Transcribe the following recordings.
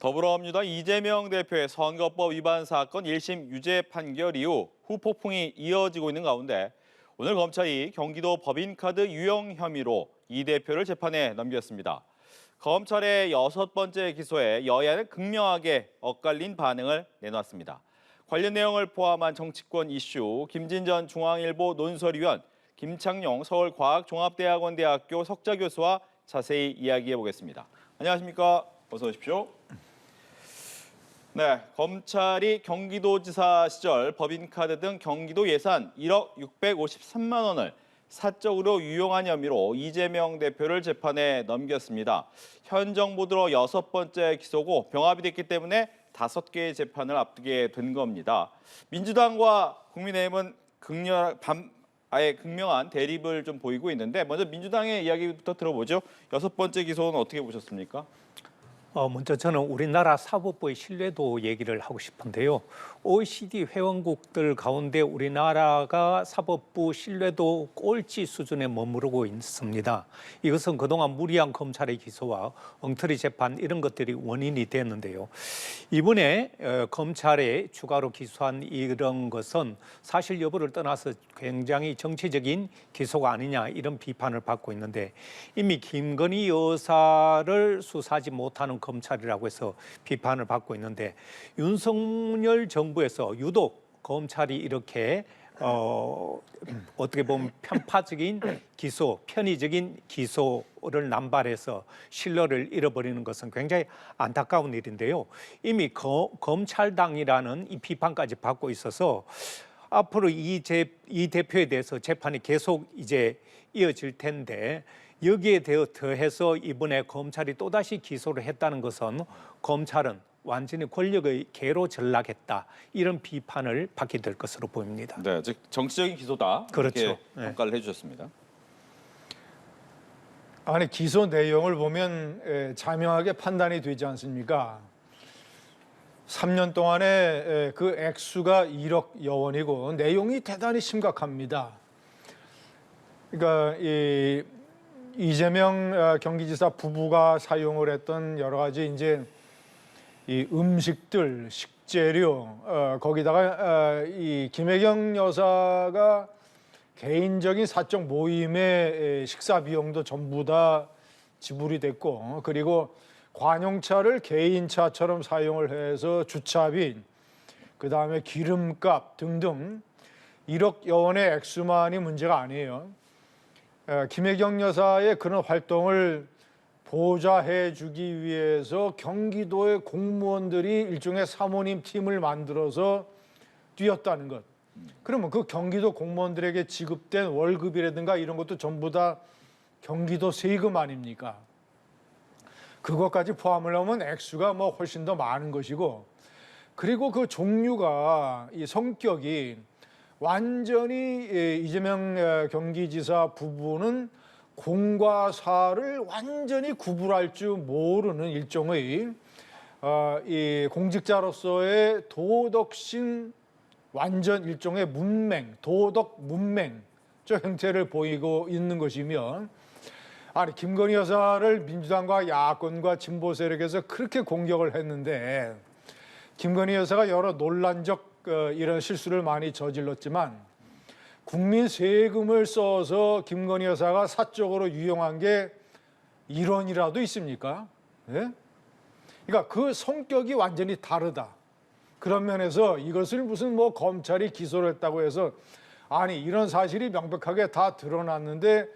더불어민주당 이재명 대표의 선거법 위반 사건 1심 유죄 판결 이후 후폭풍이 이어지고 있는 가운데 오늘 검찰이 경기도 법인카드 유용 혐의로 이 대표를 재판에 넘겼습니다. 검찰의 6번째 기소에 여야는 극명하게 엇갈린 반응을 내놨습니다. 관련 내용을 포함한 정치권 이슈, 김진전 중앙일보 논설위원, 김창룡 서울과학종합대학원대학교 석좌교수와 자세히 이야기해 보겠습니다. 안녕하십니까? 어서 오십시오. 네, 검찰이 경기도지사 시절 법인카드 등 경기도 예산 1억 653만 원을 사적으로 유용한 혐의로 이재명 대표를 재판에 넘겼습니다. 현 정부 들어 6번째 기소고 병합이 됐기 때문에 5개의 재판을 앞두게 된 겁니다. 민주당과 국민의힘은 아예 극명한 대립을 좀 보이고 있는데 먼저 민주당의 이야기부터 들어보죠. 6번째 기소는 어떻게 보셨습니까? 먼저 저는 우리나라 사법부의 신뢰도 얘기를 하고 싶은데요. OECD 회원국들 가운데 우리나라가 사법부 신뢰도 꼴찌 수준에 머무르고 있습니다. 이것은 그동안 무리한 검찰의 기소와 엉터리 재판 이런 것들이 원인이 됐는데요. 이번에 검찰에 추가로 기소한 이런 것은 사실 여부를 떠나서 굉장히 정치적인 기소가 아니냐 이런 비판을 받고 있는데 이미 김건희 여사를 수사하지 못하는 검찰이라고 해서 비판을 받고 있는데 윤석열 정부에서 유독 검찰이 이렇게 어떻게 보면 편파적인 기소, 편의적인 기소를 남발해서 신뢰를 잃어버리는 것은 굉장히 안타까운 일인데요. 이미 검찰당이라는 이 비판까지 받고 있어서 앞으로 이 대표에 대해서 재판이 계속 이제 이어질 텐데 여기에 더해서 이번에 검찰이 또다시 기소를 했다는 것은 검찰은 완전히 권력의 개로 전락했다. 이런 비판을 받게 될 것으로 보입니다. 네, 즉 정치적인 기소다. 그렇죠. 이렇게 평가를 해주셨습니다. 아니 기소 내용을 보면 자명하게 판단이 되지 않습니까? 3년 동안에 그 액수가 1억여 원이고 내용이 대단히 심각합니다. 그러니까 이재명 경기지사 부부가 사용을 했던 여러 가지 이제 이 음식들, 식재료 거기다가 이 김혜경 여사가 개인적인 사적 모임의 식사 비용도 전부 다 지불이 됐고 그리고 관용차를 개인차처럼 사용을 해서 주차비, 그다음에 기름값 등등 1억여 원의 액수만이 문제가 아니에요. 김혜경 여사의 그런 활동을 보좌해 주기 위해서 경기도의 공무원들이 일종의 사모님 팀을 만들어서 뛰었다는 것. 그러면 그 경기도 공무원들에게 지급된 월급이라든가 이런 것도 전부 다 경기도 세금 아닙니까? 그것까지 포함을 하면 액수가 뭐 훨씬 더 많은 것이고 그리고 그 종류가 이 성격이 완전히 이재명 경기지사 부부는 공과 사를 완전히 구분할 줄 모르는 일종의 이 공직자로서의 도덕심 완전 일종의 문맹, 도덕 문맹적 형태를 보이고 있는 것이며 아니 김건희 여사를 민주당과 야권과 진보 세력에서 그렇게 공격을 했는데 김건희 여사가 여러 논란적 이런 실수를 많이 저질렀지만 국민 세금을 써서 김건희 여사가 사적으로 유용한 게 1원이라도 있습니까? 예? 그러니까 그 성격이 완전히 다르다. 그런 면에서 이것을 무슨 뭐 검찰이 기소를 했다고 해서 아니 이런 사실이 명백하게 다 드러났는데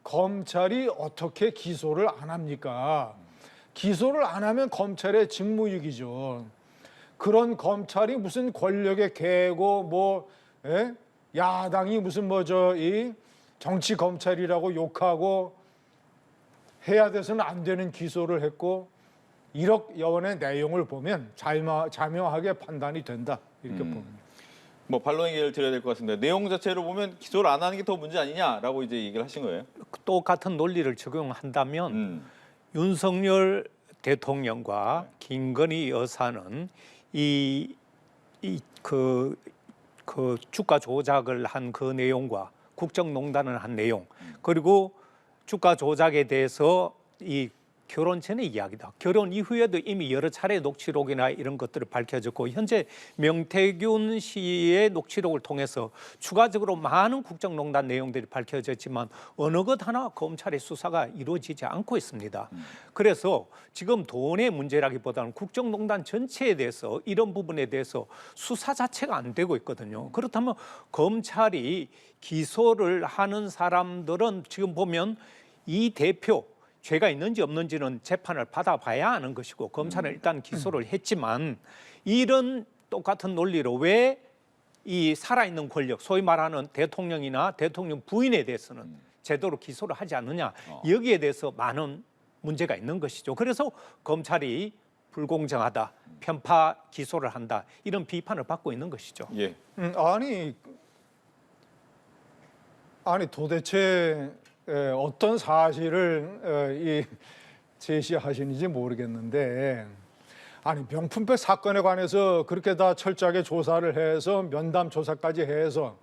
검찰이 어떻게 기소를 안 합니까? 기소를 안 하면 검찰의 직무유기죠. 그런 검찰이 무슨 권력의 개고 뭐 야당이 무슨 이 정치 검찰이라고 욕하고 해야 돼서는 안 되는 기소를 했고 1억여 원의 내용을 보면 자명하게 판단이 된다 이렇게 봅니다. 뭐 반론 얘기를 드려야 될 것 같습니다. 내용 자체로 보면 기소를 안 하는 게 더 문제 아니냐라고 이제 얘기를 하신 거예요. 똑같은 논리를 적용한다면 윤석열 대통령과 김건희 여사는 그 주가 조작을 한 그 내용과 국정농단을 한 내용 그리고 주가 조작에 대해서 이 결혼 전의 이야기다. 결혼 이후에도 이미 여러 차례 녹취록이나 이런 것들을 밝혀졌고 현재 명태균 씨의 녹취록을 통해서 추가적으로 많은 국정농단 내용들이 밝혀졌지만 어느 것 하나 검찰의 수사가 이루어지지 않고 있습니다. 그래서 지금 돈의 문제라기보다는 국정농단 전체에 대해서 이런 부분에 대해서 수사 자체가 안 되고 있거든요. 그렇다면 검찰이 기소를 하는 사람들은 지금 보면 이 대표 죄가 있는지 없는지는 재판을 받아봐야 하는 것이고 검찰은 일단 기소를 했지만 이런 똑같은 논리로 왜 이 살아있는 권력, 소위 말하는 대통령이나 대통령 부인에 대해서는 제대로 기소를 하지 않느냐 여기에 대해서 많은 문제가 있는 것이죠. 그래서 검찰이 불공정하다, 편파 기소를 한다 이런 비판을 받고 있는 것이죠. 예. 아니 도대체 어떤 사실을 제시하시는지 모르겠는데 아니 명품백 사건에 관해서 그렇게 다 철저하게 조사를 해서 면담 조사까지 해서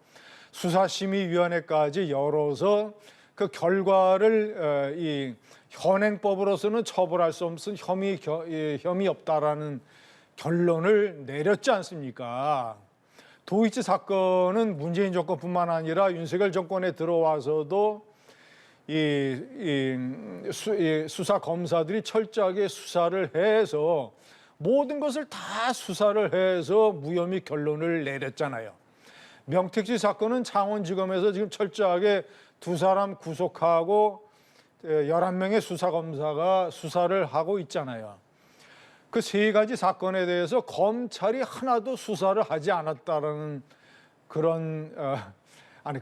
수사심의위원회까지 열어서 그 결과를 이 현행법으로서는 처벌할 수 없는 혐의 없다라는 결론을 내렸지 않습니까? 도이치 사건은 문재인 정권뿐만 아니라 윤석열 정권에 들어와서도 수사 검사들이 철저하게 수사를 해서 모든 것을 다 수사를 해서 무혐의 결론을 내렸잖아요. 명택지 사건은 창원지검에서 지금 철저하게 두 사람 구속하고 11명의 수사검사가 수사를 하고 있잖아요. 그 세 가지 사건에 대해서 검찰이 하나도 수사를 하지 않았다라는 그런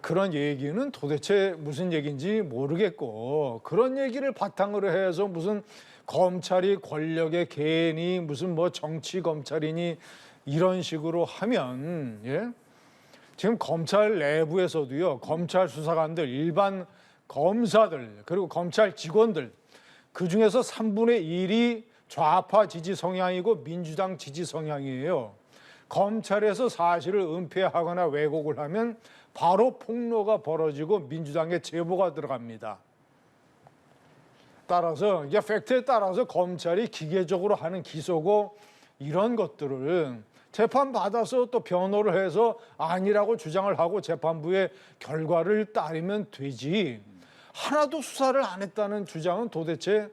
그런 얘기는 도대체 무슨 얘기인지 모르겠고 그런 얘기를 바탕으로 해서 무슨 검찰이 권력의 개인이 무슨 뭐 정치 검찰이니 이런 식으로 하면 지금 검찰 내부에서도요 검찰 수사관들 일반 검사들 그리고 검찰 직원들 그중에서 3분의 1이 좌파 지지 성향이고 민주당 지지 성향이에요. 검찰에서 사실을 은폐하거나 왜곡을 하면 바로 폭로가 벌어지고 민주당에 제보가 들어갑니다. 따라서 이게 팩트에 따라서 검찰이 기계적으로 하는 기소고 이런 것들을 재판받아서 또 변호를 해서 아니라고 주장을 하고 재판부의 결과를 따르면 되지 하나도 수사를 안 했다는 주장은 도대체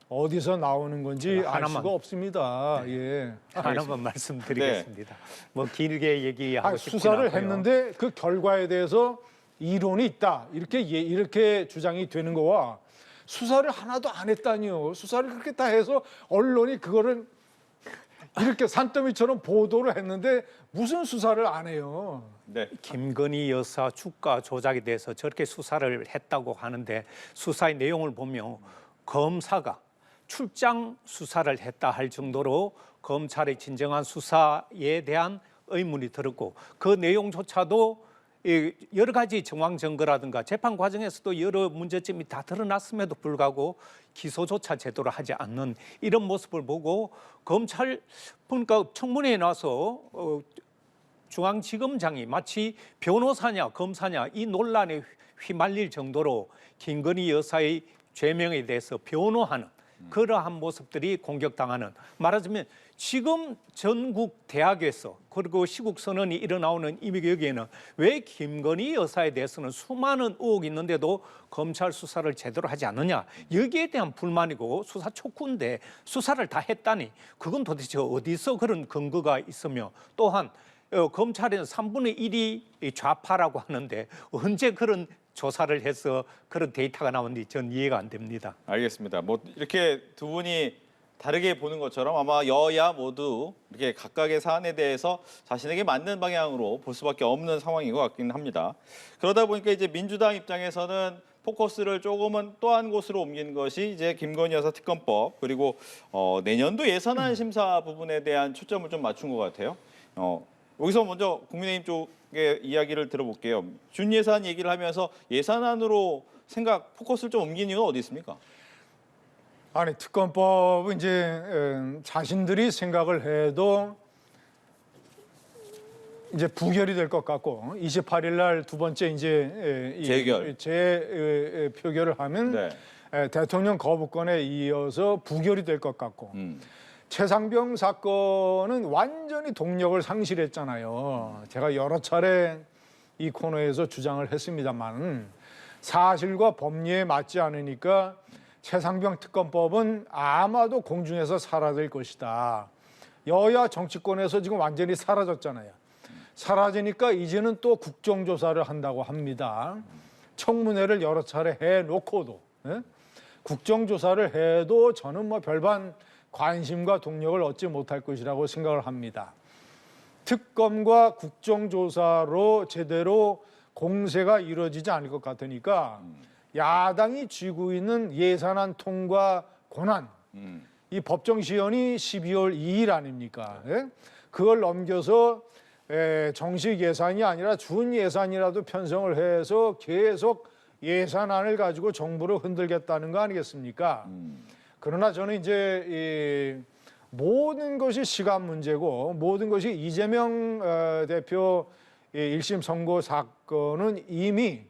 어디서 나오는 건지 알 수가 없습니다. 예. 하나만 말씀드리겠습니다. 뭐 길게 얘기하고 싶지 수사를 않고요. 했는데 그 결과에 대해서 이론이 있다 이렇게 주장이 되는 거와 수사를 하나도 안 했다니요. 수사를 그렇게 다 해서 언론이 그거를 이렇게 산더미처럼 보도를 했는데 무슨 수사를 안 해요. 네. 김건희 여사 주가 조작에 대해서 저렇게 수사를 했다고 하는데 수사의 내용을 보면 검사가 출장 수사를 했다 할 정도로 검찰의 진정한 수사에 대한 의문이 들었고 그 내용조차도 여러 가지 정황 증거라든가 재판 과정에서도 여러 문제점이 다 드러났음에도 불구하고 기소조차 제대로 하지 않는 이런 모습을 보고 검찰 보니까 청문회에 나서 중앙지검장이 마치 변호사냐 검사냐 이 논란에 휘말릴 정도로 김건희 여사의 죄명에 대해서 변호하는 그러한 모습들이 공격당하는 말하자면 지금 전국 대학에서 그리고 시국 선언이 일어나오는 이 여기에는 왜 김건희 여사에 대해서는 수많은 의혹이 있는데도 검찰 수사를 제대로 하지 않느냐 여기에 대한 불만이고 수사 촉구인데 수사를 다 했다니 그건 도대체 어디서 그런 근거가 있으며 또한 검찰에는 3분의 1이 좌파라고 하는데 언제 그런 조사를 해서 그런 데이터가 나오는지 전 이해가 안 됩니다. 알겠습니다. 뭐 이렇게 두 분이 다르게 보는 것처럼 아마 여야 모두 이렇게 각각의 사안에 대해서 자신에게 맞는 방향으로 볼 수밖에 없는 상황인 것 같기는 합니다. 그러다 보니까 이제 민주당 입장에서는 포커스를 조금은 또 한 곳으로 옮긴 것이 이제 김건희 여사 특검법 그리고 내년도 예산안 심사 부분에 대한 초점을 좀 맞춘 것 같아요. 여기서 먼저 국민의힘 쪽의 이야기를 들어볼게요. 준예산 얘기를 하면서 예산안으로 포커스를 좀 옮긴 이유는 어디 있습니까? 아니 특검법은 이제 자신들이 생각을 해도 이제 부결이 될 것 같고 28일 날 두 번째 이제 재결. 재표결을 하면 네. 대통령 거부권에 이어서 부결이 될 것 같고 최상병 사건은 완전히 동력을 상실했잖아요. 제가 여러 차례 이 코너에서 주장을 했습니다만 사실과 법리에 맞지 않으니까 최상병 특검법은 아마도 공중에서 사라질 것이다. 여야 정치권에서 지금 완전히 사라졌잖아요. 사라지니까 이제는 또 국정조사를 한다고 합니다. 청문회를 여러 차례 해놓고도 국정조사를 해도 저는 뭐 별반 관심과 동력을 얻지 못할 것이라고 생각을 합니다. 특검과 국정조사로 제대로 공세가 이루어지지 않을 것 같으니까 야당이 쥐고 있는 예산안 통과 권한, 이 법정 시현이 12월 2일 아닙니까? 예? 그걸 넘겨서 정식 예산이 아니라 준 예산이라도 편성을 해서 계속 예산안을 가지고 정부를 흔들겠다는 거 아니겠습니까? 그러나 저는 이제 모든 것이 시간 문제고 모든 것이 이재명 대표 1심 선고 사건은 이미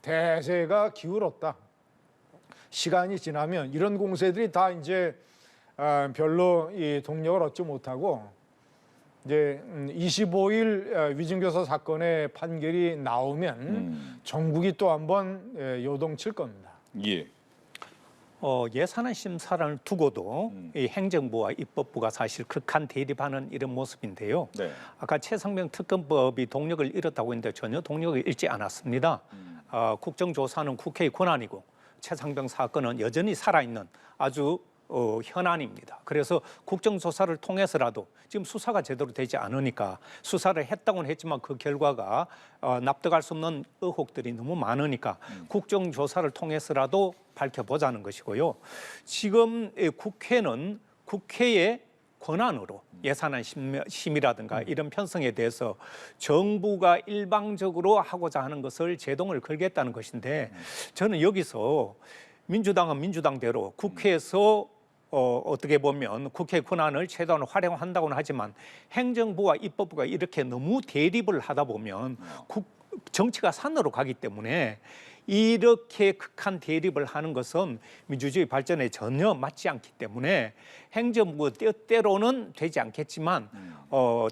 대세가 기울었다. 시간이 지나면 이런 공세들이 다 이제 별로 이 동력을 얻지 못하고 이제 25일 위증교사 사건의 판결이 나오면 전국이 또 한번 요동칠 겁니다. 예. 예산안 심사를 두고도 이 행정부와 입법부가 사실 극한 대립하는 이런 모습인데요. 네. 아까 최상병 특검법이 동력을 잃었다고 했는데 전혀 동력을 잃지 않았습니다. 국정조사는 국회의 권한이고 최상병 사건은 여전히 살아있는 아주 현안입니다. 그래서 국정조사를 통해서라도 지금 수사가 제대로 되지 않으니까 수사를 했다고는 했지만 그 결과가 납득할 수 없는 의혹들이 너무 많으니까 국정조사를 통해서라도 밝혀보자는 것이고요. 지금 국회는 국회의 권한으로 예산안 심의라든가 이런 편성에 대해서 정부가 일방적으로 하고자 하는 것을 제동을 걸겠다는 것인데 저는 여기서 민주당은 민주당대로 국회에서 어떻게 보면 국회 권한을 최대한 활용한다고는 하지만 행정부와 입법부가 이렇게 너무 대립을 하다 보면 정치가 산으로 가기 때문에 이렇게 극한 대립을 하는 것은 민주주의 발전에 전혀 맞지 않기 때문에 행정부 뜻대로는 되지 않겠지만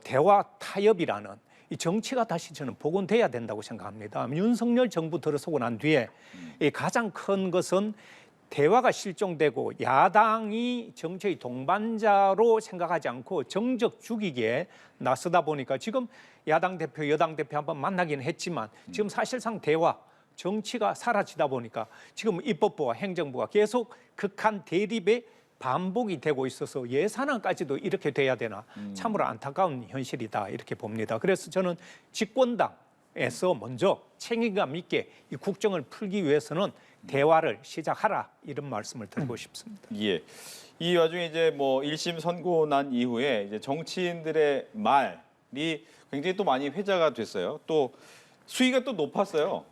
대화 타협이라는 이 정치가 다시 저는 복원돼야 된다고 생각합니다. 윤석열 정부 들어서고 난 뒤에 이 가장 큰 것은 대화가 실종되고 야당이 정치의 동반자로 생각하지 않고 정적 죽이기에 나서다 보니까 지금 야당 대표, 여당 대표 한번 만나긴 했지만 지금 사실상 대화, 정치가 사라지다 보니까 지금 입법부와 행정부가 계속 극한 대립의 반복이 되고 있어서 예산안까지도 이렇게 돼야 되나 참으로 안타까운 현실이다 이렇게 봅니다. 그래서 저는 집권당에서 먼저 책임감 있게 이 국정을 풀기 위해서는 대화를 시작하라 이런 말씀을 드리고 싶습니다. 예. 이 와중에 이제 뭐 1심 선고 난 이후에 이제 정치인들의 말이 굉장히 또 많이 회자가 됐어요. 또 수위가 또 높았어요.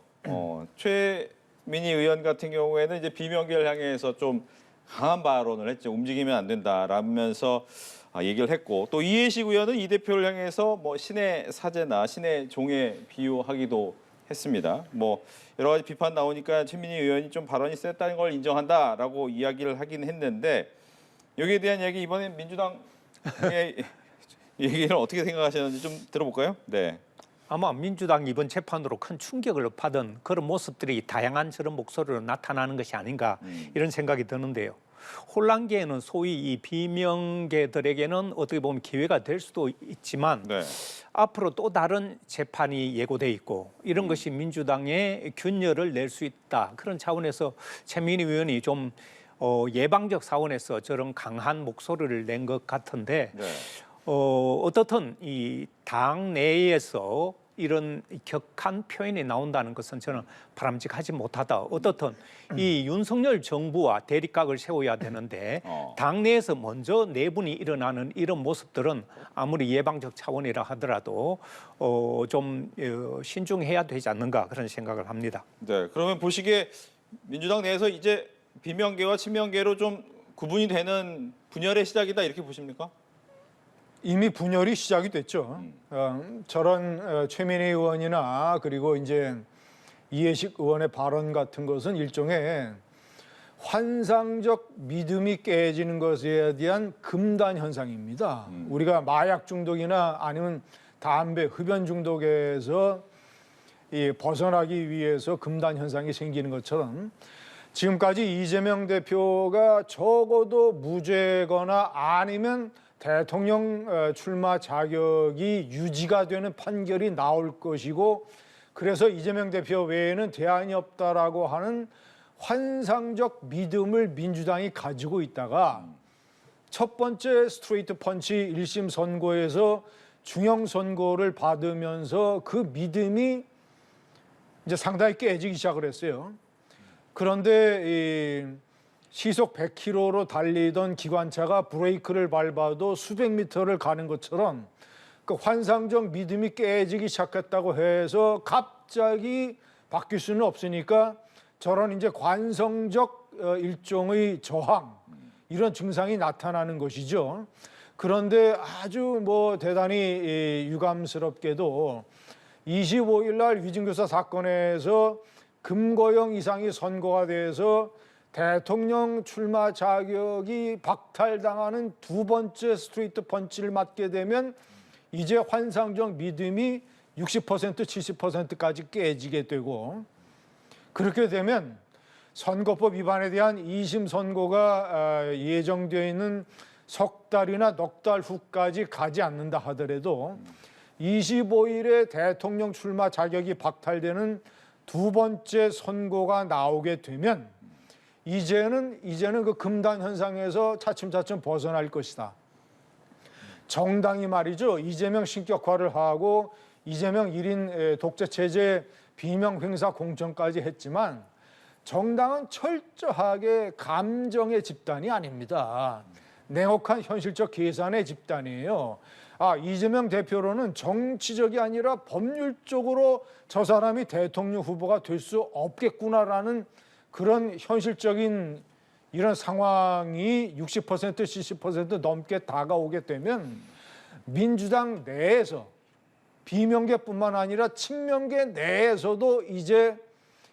최민희 의원 같은 경우에는 이제 비명계를 향해서 좀 강한 발언을 했죠. 움직이면 안 된다라면서 얘기를 했고 또 이해식 의원은 이 대표를 향해서 뭐 신의 사제나 신의 종에 비유하기도 했습니다. 뭐 여러 가지 비판 나오니까 최민희 의원이 좀 발언이 셌다는 걸 인정한다라고 이야기를 하긴 했는데 여기에 대한 얘기 이번엔 민주당의 얘기를 어떻게 생각하시는지 좀 들어볼까요? 네. 아마 민주당 이번 재판으로 큰 충격을 받은 그런 모습들이 다양한 저런 목소리로 나타나는 것이 아닌가 이런 생각이 드는데요. 혼란계에는 소위 이 비명계들에게는 어떻게 보면 기회가 될 수도 있지만 네. 앞으로 또 다른 재판이 예고돼 있고 이런 것이 민주당에 균열을 낼 수 있다. 그런 차원에서 최민희 의원이 좀 예방적 차원에서 저런 강한 목소리를 낸 것 같은데 네. 어떻든 이 당 내에서 이런 격한 표현이 나온다는 것은 저는 바람직하지 못하다. 어떻든 이 윤석열 정부와 대립각을 세워야 되는데 당내에서 먼저 내분이 일어나는 이런 모습들은 아무리 예방적 차원이라 하더라도 좀 신중해야 되지 않는가 그런 생각을 합니다. 네. 그러면 보시기에 민주당 내에서 이제 비명계와 친명계로 좀 구분이 되는 분열의 시작이다 이렇게 보십니까? 이미 분열이 시작이 됐죠. 저런 최민희 의원이나 그리고 이제 이해식 의원의 발언 같은 것은 일종의 환상적 믿음이 깨지는 것에 대한 금단 현상입니다. 우리가 마약 중독이나 아니면 담배, 흡연 중독에서 벗어나기 위해서 금단 현상이 생기는 것처럼 지금까지 이재명 대표가 적어도 무죄거나 아니면 대통령 출마 자격이 유지가 되는 판결이 나올 것이고 그래서 이재명 대표 외에는 대안이 없다라고 하는 환상적 믿음을 민주당이 가지고 있다가 첫 번째 스트레이트 펀치 1심 선고에서 중형 선고를 받으면서 그 믿음이 이제 상당히 깨지기 시작을 했어요. 그런데 시속 100km로 달리던 기관차가 브레이크를 밟아도 수백 미터를 가는 것처럼 그 환상적 믿음이 깨지기 시작했다고 해서 갑자기 바뀔 수는 없으니까 저런 이제 관성적 일종의 저항 이런 증상이 나타나는 것이죠. 그런데 아주 뭐 대단히 유감스럽게도 25일 날 위증교사 사건에서 금고형 이상이 선고가 돼서 대통령 출마 자격이 박탈당하는 두 번째 스트레이트 펀치를 맞게 되면 이제 환상적 믿음이 60% 70%까지 깨지게 되고 그렇게 되면 선거법 위반에 대한 2심 선고가 예정되어 있는 석 달이나 넉 달 후까지 가지 않는다 하더라도 25일에 대통령 출마 자격이 박탈되는 두 번째 선고가 나오게 되면 이제는 그 금단 현상에서 차츰차츰 벗어날 것이다. 정당이 말이죠. 이재명 신격화를 하고 이재명 1인 독재 체제 비명 행사 공천까지 했지만 정당은 철저하게 감정의 집단이 아닙니다. 냉혹한 현실적 계산의 집단이에요. 이재명 대표로는 정치적이 아니라 법률적으로 저 사람이 대통령 후보가 될 수 없겠구나라는 그런 현실적인 이런 상황이 60% 70% 넘게 다가오게 되면 민주당 내에서 비명계뿐만 아니라 친명계 내에서도 이제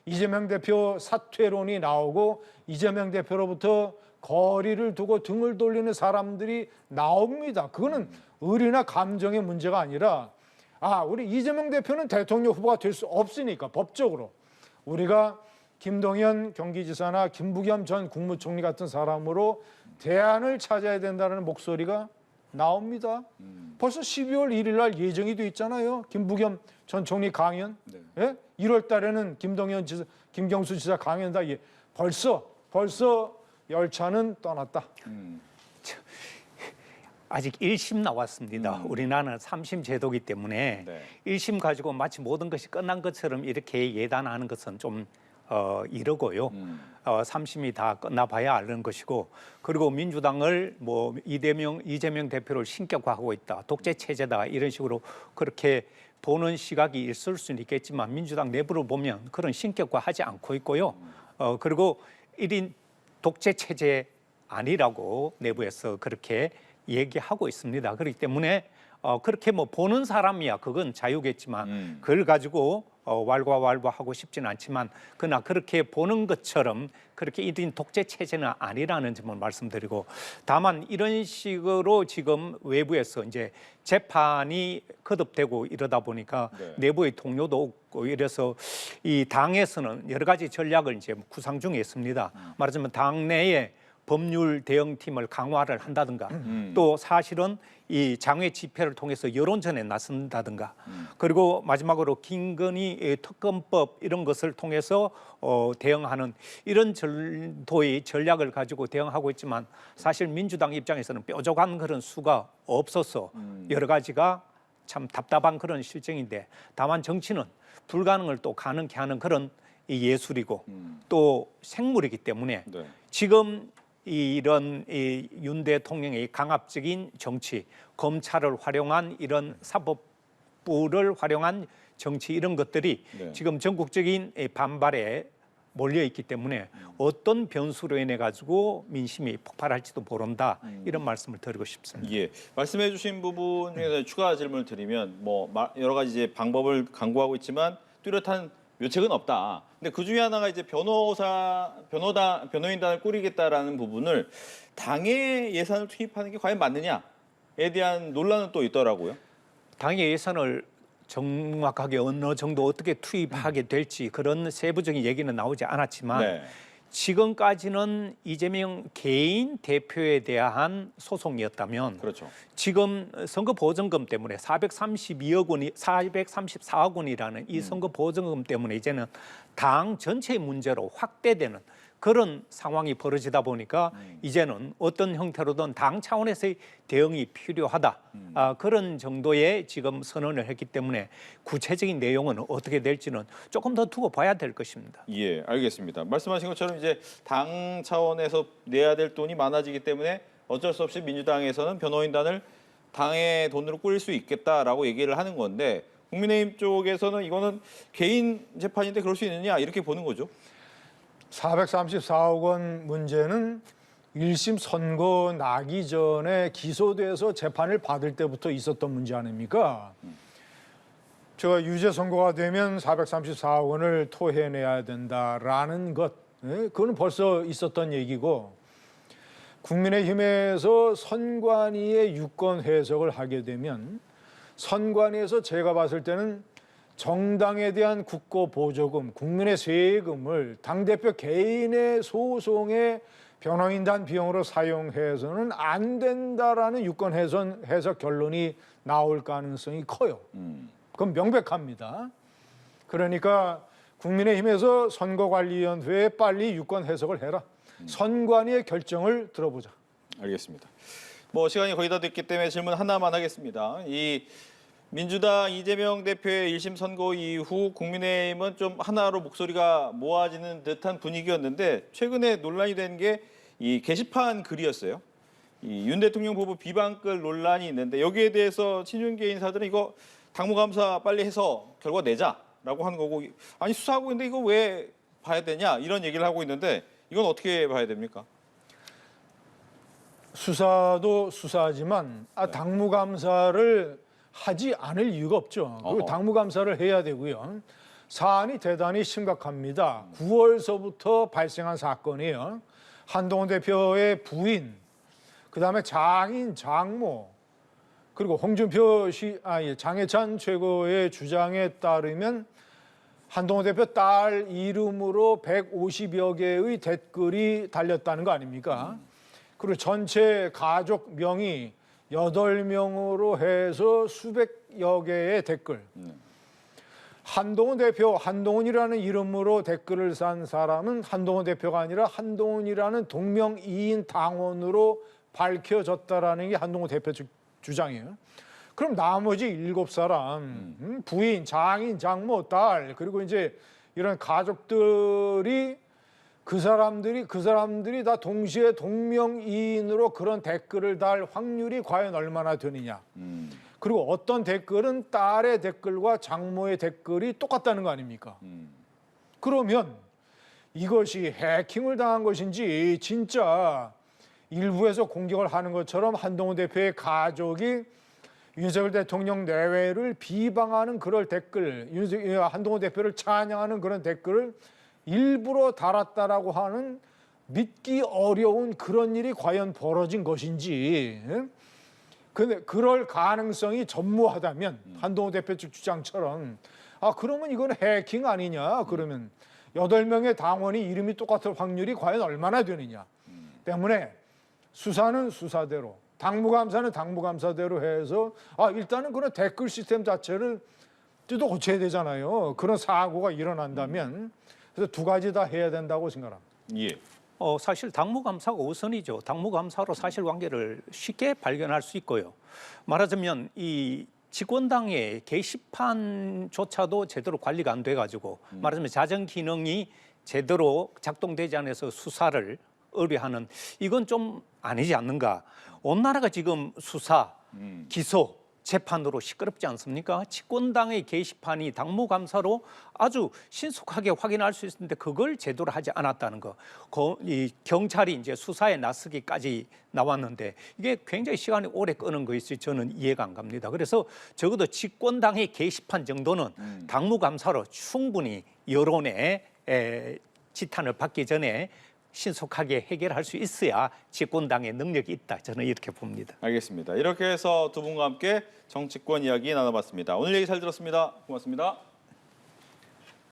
이재명 대표 사퇴론이 나오고 이재명 대표로부터 거리를 두고 등을 돌리는 사람들이 나옵니다. 그거는 의리나 감정의 문제가 아니라 우리 이재명 대표는 대통령 후보가 될 수 없으니까 법적으로 우리가 김동연 경기지사나 김부겸 전 국무총리 같은 사람으로 대안을 찾아야 된다는 목소리가 나옵니다. 벌써 12월 1일 날 예정이 돼 있잖아요. 김부겸 전 총리 강연. 네. 예? 1월 달에는 김경수 지사 강연다. 벌써 열차는 떠났다. 아직 1심 나왔습니다. 우리나라는 3심 제도이기 때문에 네. 1심 가지고 마치 모든 것이 끝난 것처럼 이렇게 예단하는 것은 좀 이러고요. 3심이 다 끝나봐야 아는 것이고 그리고 민주당을 뭐 이재명 대표를 신격화하고 있다. 독재 체제다. 이런 식으로 그렇게 보는 시각이 있을 수는 있겠지만 민주당 내부를 보면 그런 신격화하지 않고 있고요. 그리고 1인 독재 체제 아니라고 내부에서 그렇게 얘기하고 있습니다. 그렇기 때문에 그렇게 뭐 보는 사람이야 그건 자유겠지만 그걸 가지고 왈가왈부하고 싶지는 않지만 그러나 그렇게 보는 것처럼 그렇게 1인 독재 체제는 아니라는 점을 말씀드리고 다만 이런 식으로 지금 외부에서 이제 재판이 거듭되고 이러다 보니까 네. 내부의 동료도 없고 이래서 이 당에서는 여러 가지 전략을 이제 구상 중에 있습니다. 말하자면 당내에 법률 대응팀을 강화를 한다든가 또 사실은 이 장외 집회를 통해서 여론전에 나선다든가 그리고 마지막으로 김건희 특검법 이런 것을 통해서 대응하는 이런 정도의 전략을 가지고 대응하고 있지만 사실 민주당 입장에서는 뾰족한 그런 수가 없어서 여러 가지가 참 답답한 그런 실정인데 다만 정치는 불가능을 또 가능케 하는 그런 예술이고 또 생물이기 때문에 네. 지금 이런 윤 대통령의 강압적인 정치, 검찰을 활용한 이런 사법부를 활용한 정치 이런 것들이 네. 지금 전국적인 반발에 몰려 있기 때문에 어떤 변수로 인해 가지고 민심이 폭발할지도 모른다 이런 말씀을 드리고 싶습니다. 예, 말씀해주신 부분 중에서 추가 질문을 드리면 뭐 여러 가지 이제 방법을 강구하고 있지만 뚜렷한 묘책은 없다. 근데 그 중에 하나가 이제 변호인단을 꾸리겠다라는 부분을 당의 예산을 투입하는 게 과연 맞느냐에 대한 논란은 또 있더라고요. 당의 예산을 정확하게 어느 정도 어떻게 투입하게 될지 그런 세부적인 얘기는 나오지 않았지만 네. 지금까지는 이재명 개인 대표에 대한 소송이었다면 그렇죠. 지금 선거보증금 때문에 434억 원이라는 이 선거보증금 때문에 이제는 당 전체의 문제로 확대되는 그런 상황이 벌어지다 보니까 이제는 어떤 형태로든 당 차원에서의 대응이 필요하다. 그런 정도의 지금 선언을 했기 때문에 구체적인 내용은 어떻게 될지는 조금 더 두고 봐야 될 것입니다. 예, 알겠습니다. 말씀하신 것처럼 이제 당 차원에서 내야 될 돈이 많아지기 때문에 어쩔 수 없이 민주당에서는 변호인단을 당의 돈으로 꾸릴 수 있겠다라고 얘기를 하는 건데 국민의힘 쪽에서는 이거는 개인 재판인데 그럴 수 있느냐 이렇게 보는 거죠. 434억 원 문제는 1심 선고 나기 전에 기소돼서 재판을 받을 때부터 있었던 문제 아닙니까? 제가 유죄 선고가 되면 434억 원을 토해내야 된다라는 것, 그건 벌써 있었던 얘기고 국민의힘에서 선관위의 유권 해석을 하게 되면 선관위에서 제가 봤을 때는 정당에 대한 국고 보조금, 국민의 세금을 당대표 개인의 소송에 변호인단 비용으로 사용해서는 안 된다라는 유권 해석 결론이 나올 가능성이 커요. 그건 명백합니다. 그러니까 국민의힘에서 선거관리위원회에 빨리 유권 해석을 해라. 선관위의 결정을 들어보자. 알겠습니다. 뭐 시간이 거의 다 됐기 때문에 질문 하나만 하겠습니다. 이 민주당 이재명 대표의 1심 선고 이후 국민의힘은 좀 하나로 목소리가 모아지는 듯한 분위기였는데 최근에 논란이 된 게 이 게시판 글이었어요. 이 윤 대통령 후보 비방글 논란이 있는데 여기에 대해서 친윤계 인사들은 이거 당무감사 빨리 해서 결과 내자라고 하는 거고 아니 수사하고 있는데 이거 왜 봐야 되냐 이런 얘기를 하고 있는데 이건 어떻게 봐야 됩니까? 수사도 수사지만 당무감사를 하지 않을 이유가 없죠. 그리고 당무감사를 해야 되고요. 사안이 대단히 심각합니다. 9월서부터 발생한 사건이에요. 한동훈 대표의 부인, 그다음에 장인, 장모, 그리고 홍준표 장해찬 최고의 주장에 따르면 한동훈 대표 딸 이름으로 150여 개의 댓글이 달렸다는 거 아닙니까? 그리고 전체 가족 명의 8명으로 해서 수백여 개의 댓글. 한동훈 대표, 한동훈이라는 이름으로 댓글을 산 사람은 한동훈 대표가 아니라 한동훈이라는 동명이인 당원으로 밝혀졌다라는 게 한동훈 대표 주장이에요. 그럼 나머지 7사람, 부인, 장인, 장모, 딸, 그리고 이제 이런 가족들이 그 사람들이 다 동시에 동명이인으로 그런 댓글을 달 확률이 과연 얼마나 되느냐. 그리고 어떤 댓글은 딸의 댓글과 장모의 댓글이 똑같다는 거 아닙니까? 그러면 이것이 해킹을 당한 것인지 진짜 일부에서 공격을 하는 것처럼 한동훈 대표의 가족이 윤석열 대통령 내외를 비방하는 그런 댓글, 한동훈 대표를 찬양하는 그런 댓글을 일부러 달았다라고 하는 믿기 어려운 그런 일이 과연 벌어진 것인지, 근데 그럴 가능성이 전무하다면 한동훈 대표 측 주장처럼 그러면 이건 해킹 아니냐, 그러면 8명의 당원이 이름이 똑같을 확률이 과연 얼마나 되느냐. 때문에 수사는 수사대로, 당무감사는 당무감사대로 해서 일단은 그런 댓글 시스템 자체를 뜯어 고쳐야 되잖아요. 그런 사고가 일어난다면. 그래서 두 가지 다 해야 된다고 생각합니다. 예. 사실 당무감사가 우선이죠. 당무감사로 사실관계를 쉽게 발견할 수 있고요. 말하자면 이 집권당의 게시판조차도 제대로 관리가 안 돼가지고 말하자면 자정 기능이 제대로 작동되지 않아서 수사를 의뢰하는 이건 좀 아니지 않는가. 온 나라가 지금 수사, 기소, 재판으로 시끄럽지 않습니까? 집권당의 게시판이 당무감사로 아주 신속하게 확인할 수 있었는데 그걸 제대로 하지 않았다는 거. 이 경찰이 이제 수사에 나서기까지 나왔는데 이게 굉장히 시간이 오래 끄는 것이 저는 이해가 안 갑니다. 그래서 적어도 집권당의 게시판 정도는 당무감사로 충분히 여론의 지탄을 받기 전에 신속하게 해결할 수 있어야 집권당의 능력이 있다. 저는 이렇게 봅니다. 알겠습니다. 이렇게 해서 두 분과 함께 정치권 이야기 나눠봤습니다. 오늘 얘기 잘 들었습니다. 고맙습니다.